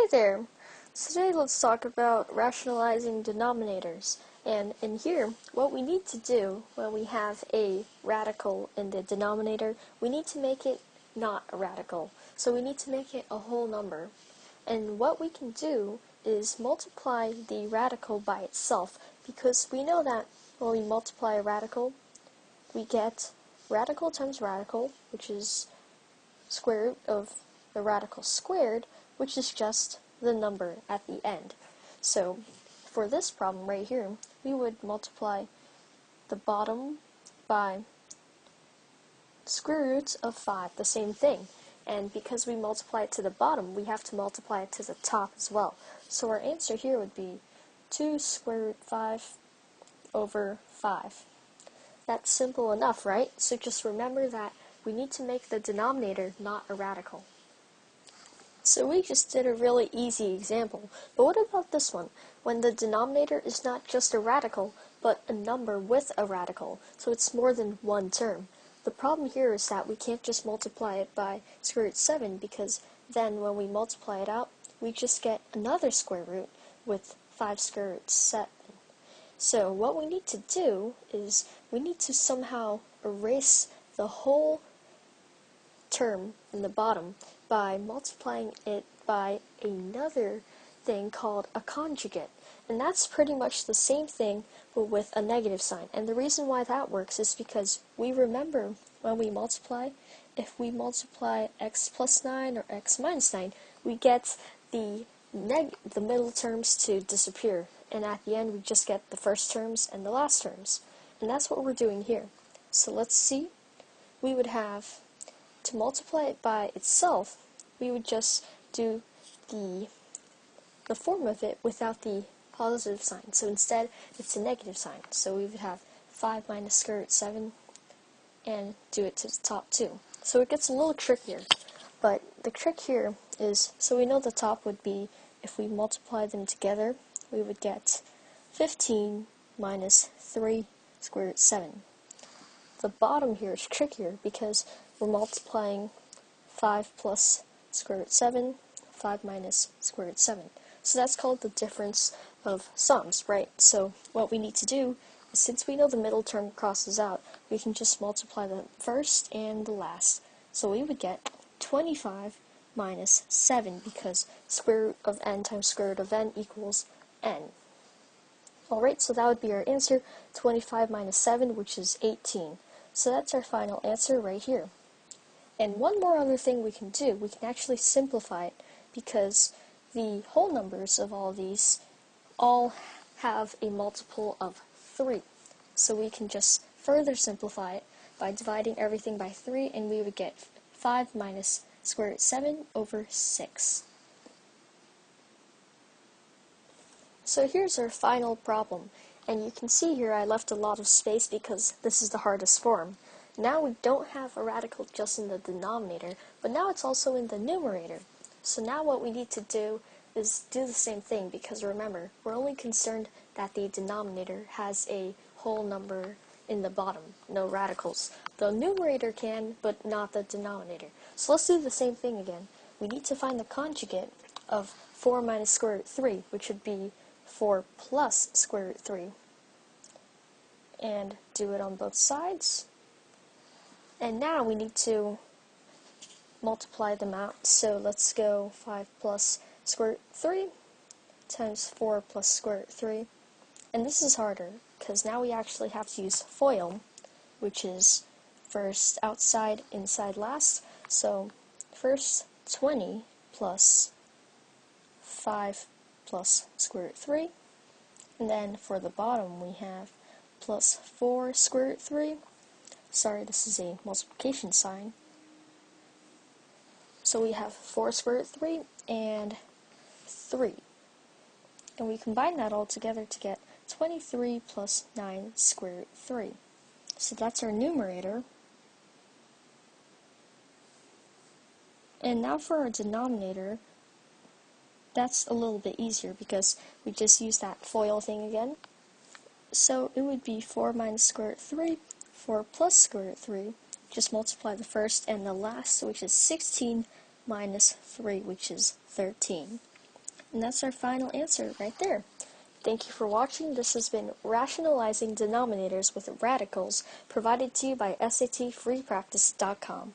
Hey there! Today let's talk about rationalizing denominators. And in here, what we need to do when we have a radical in the denominator, we need to make it not a radical. So we need to make it a whole number. And what we can do is multiply the radical by itself, because we know that when we multiply a radical, we get radical times radical, which is square root of the radical squared, which is just the number at the end. So for this problem right here, we would multiply the bottom by square root of 5, the same thing. And because we multiply it to the bottom, we have to multiply it to the top as well. So our answer here would be 2 square root 5 over 5. That's simple enough, right? So just remember that we need to make the denominator not a radical. So we just did a really easy example, but what about this one, when the denominator is not just a radical, but a number with a radical, so it's more than one term. The problem here is that we can't just multiply it by square root 7, because then when we multiply it out, we just get another square root with 5 square root 7. So what we need to do is we need to somehow erase the whole term in the bottom by multiplying it by another thing called a conjugate. And that's pretty much the same thing, but with a negative sign. And the reason why that works is because we remember when we multiply, if we multiply x plus 9 or x minus 9, we get the middle terms to disappear. And at the end, we just get the first terms and the last terms. And that's what we're doing here. So let's see. We would have, to multiply it by itself, we would just do the form of it without the positive sign. So instead, it's a negative sign. So we would have 5 minus square root 7 and do it to the top too. So it gets a little trickier. But the trick here is, so we know the top would be, if we multiply them together, we would get 15 minus 3 square root 7. The bottom here is trickier because we're multiplying 5 plus square root 7, 5 minus square root 7. So that's called the difference of sums, right? So what we need to do is, since we know the middle term crosses out, we can just multiply the first and the last. So we would get 25 minus 7, because square root of n times square root of n equals n. Alright, so that would be our answer, 25 minus 7, which is 18. So that's our final answer right here. And one more other thing we can do, we can actually simplify it, because the whole numbers of all these all have a multiple of 3. So we can just further simplify it by dividing everything by 3, and we would get 5 minus square root 7 over 6. So here's our final problem, and you can see here I left a lot of space because this is the hardest form. Now we don't have a radical just in the denominator, but now it's also in the numerator. So now what we need to do is do the same thing, because remember, we're only concerned that the denominator has a whole number in the bottom, no radicals. The numerator can, but not the denominator. So let's do the same thing again. We need to find the conjugate of 4 minus square root 3, which would be 4 plus square root 3. And do it on both sides. And now we need to multiply them out. So let's go 5 plus square root 3 times 4 plus square root 3. And this is harder, because now we actually have to use FOIL, which is first outside, inside last. So first 20 plus 5 plus square root 3. And then for the bottom we have plus 4 square root 3. Sorry, this is a multiplication sign. So we have 4 square root 3 and 3. And we combine that all together to get 23 plus 9 square root 3. So that's our numerator. And now for our denominator, that's a little bit easier because we just use that FOIL thing again. So it would be 4 minus square root 3, 4 plus square root 3. Just multiply the first and the last, which is 16 minus 3, which is 13. And that's our final answer right there. Thank you for watching. This has been Rationalizing Denominators with Radicals, provided to you by SATFreePractice.com.